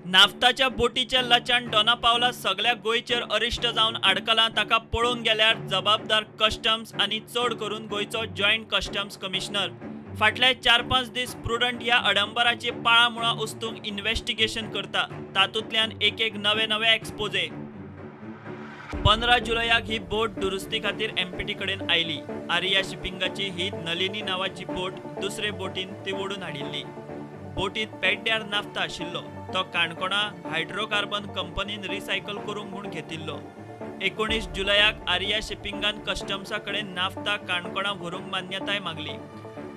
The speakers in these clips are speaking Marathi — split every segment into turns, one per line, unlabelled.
नाफ्ताच्या बोटीच्या लचान डोनापावला सगळ्या गोंयचेर अरिश्ट जावन आडकलां ताका पळोवन गेल्यार जबाबदार कस्टम्स आनी चड करून गोंयचो जॉयंट कस्टम्स कमिशनर। फाटले 4-5 दीस प्रुडंट ह्या अडंबराची पाळामुळां उस्तूंक इन्व्हेस्टिगेशन करता, तातूंतल्यान एक नवे एक्सपोजे। 15 जुलयाक ही बोट दुरुस्ती खातीर एमपीटी कडेन आयली। आर्या शिपिंगाची ही नलिनी नावाची बोट दुसरे बोटीन ती ओडून हाडिल्ली। बोटीत पेड्ड्यार नाफ्ता आशिल्लो, तो काणकोणा हायड्रोकार्बन कंपनीन रिसायकल करूंक म्हूण घेतिल्लो। 19 जुलयाक आर्या शिपिंगान कस्टम्सा कडेन नाफ्ता काणकोणा व्हरूंक मान्यताय मागली।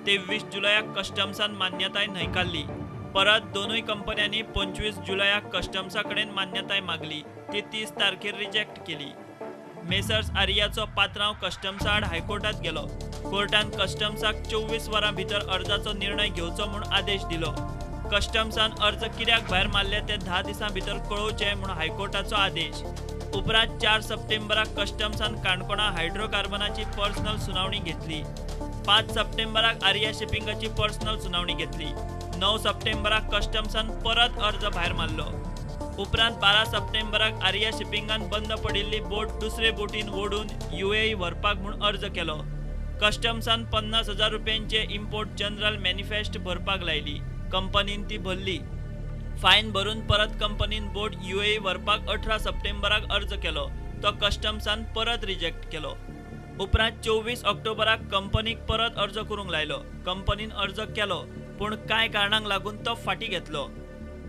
23 जुलयाक कस्टम्सान मान्यताय न्हयकारली। परत दोनूय कंपन्यांनी 25 जुलयाक कस्टम्सा कडेन मान्यताय मागली, ती 30 तारखेर रिजेक्ट केली। मेसर्स आर्याचो पात्रांव कस्टम्सा आड हायकोर्टात गेलो। कोर्टान कस्टम्साक 24 वरां भितर अर्जाचो निर्णय घेवचो म्हूण आदेश दिलो। कस्टम्सान अर्ज कित्याक भायर मारले ते 10 दिसां भितर कळोवचे म्हूण हायकोर्टाचो आदेश। उपरांत 4 सप्टेंबराक कस्टम्सान काणकोणा हायड्रोकार्बनाची पर्सनल सुनावणी घेतली। 5 सप्टेंबराक आर्या शिपिंगाची पर्सनल सुनावणी घेतली। 9 सप्टेंबराक कस्टम्सान परत अर्ज भायर मारलो। उपरांत 12 सप्टेंबराक आर्या शिपिंगान बंद पडिल्ली बोट दुसरे बोटीन ओडून UAE व्हरपाक म्हूण अर्ज केलो। कस्टम्सान 50,000 रुपयांचे इम्पोर्ट जनरल मॅनिफेस्ट भरपाक लायली। कंपनीन ती भरली। फायन भरून परत कंपनीन बोट UAE व्हरपाक 18 सप्टेंबराक अर्ज केलो, तो कस्टम्सान परत रिजेक्ट केलो। उपरांत 24 ऑक्टोबराक कंपनीक परत अर्ज करूंक लायलो। कंपनीन अर्ज केलो, पूण कांय कारणांक लागून तो फाटीं घेतलो।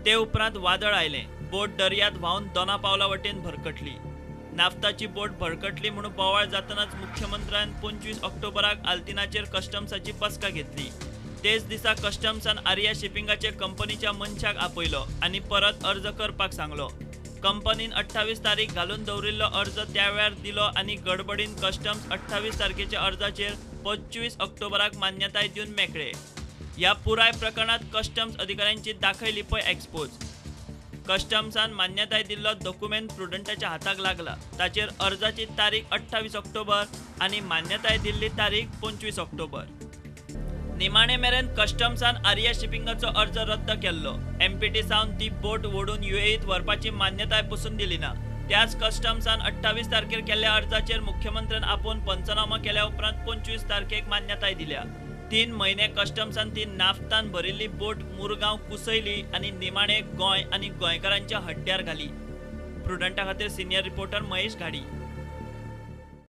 ते उपरांत वादळ आयलें, बोट दर्यांत व्हांवन दोनापावला वटेन भरकटली। नाफ्ताची बोट भरकटली म्हणून बोवाळ जातनाच मुख्यमंत्र्यान 25 ऑक्टोबराक आल्तिनाचेर कस्टम्साची बसका घेतली। तेच दिसा कस्टम्सान आर्या शिपिंगाचे कंपनीच्या मनशाक आपयलो आनी परत अर्ज करपाक सांगलो। कंपनीन 28 तारीख घालून दवरिल्लो अर्ज त्या वेळार दिलो आनी गडबडीन कस्टम्स 28 तारखेच्या अर्जाचेर 25 ऑक्टोबराक मान्यताय दिवन मेकळे। ह्या पुराय प्रकरणात कस्टम्स अधिकाऱ्यांची दाखयली पळय एक्सपोज। कस्टम्सान मान्यताय दिल्लो डॉक्युमेंट प्रुडंटाच्या हाताक लागला, ताचेर अर्जाची तारीख 28 ऑक्टोबर आनी मान्यताय दिल्ली तारीख 25 ऑक्टोबर। निमाणे मेरेन कस्टम्सान आर्या शिपिंगाचो अर्ज रद्द केल्लो। एमपीटी सावन ती बोट ओडून UAEत व्हरपाची मान्यताय पसून दिली ना। त्याच कस्टम्सान 28 तारखेर केल्ल्या अर्जाचेर मुख्यमंत्र्यान आपोवन पंचनामा केल्या उपरांत 25 तारखेक मान्यताय दिल्या। 3 म्हयने कस्टम्सान ती नाफ्तान भरिल्ली बोट मुरगांव कुसयली आनी निमाणे गोंय आनी गोंयकारांच्या हड्ड्यार घाली। प्रुडंटा खातीर सिनियर रिपोर्टर महेश घाडी।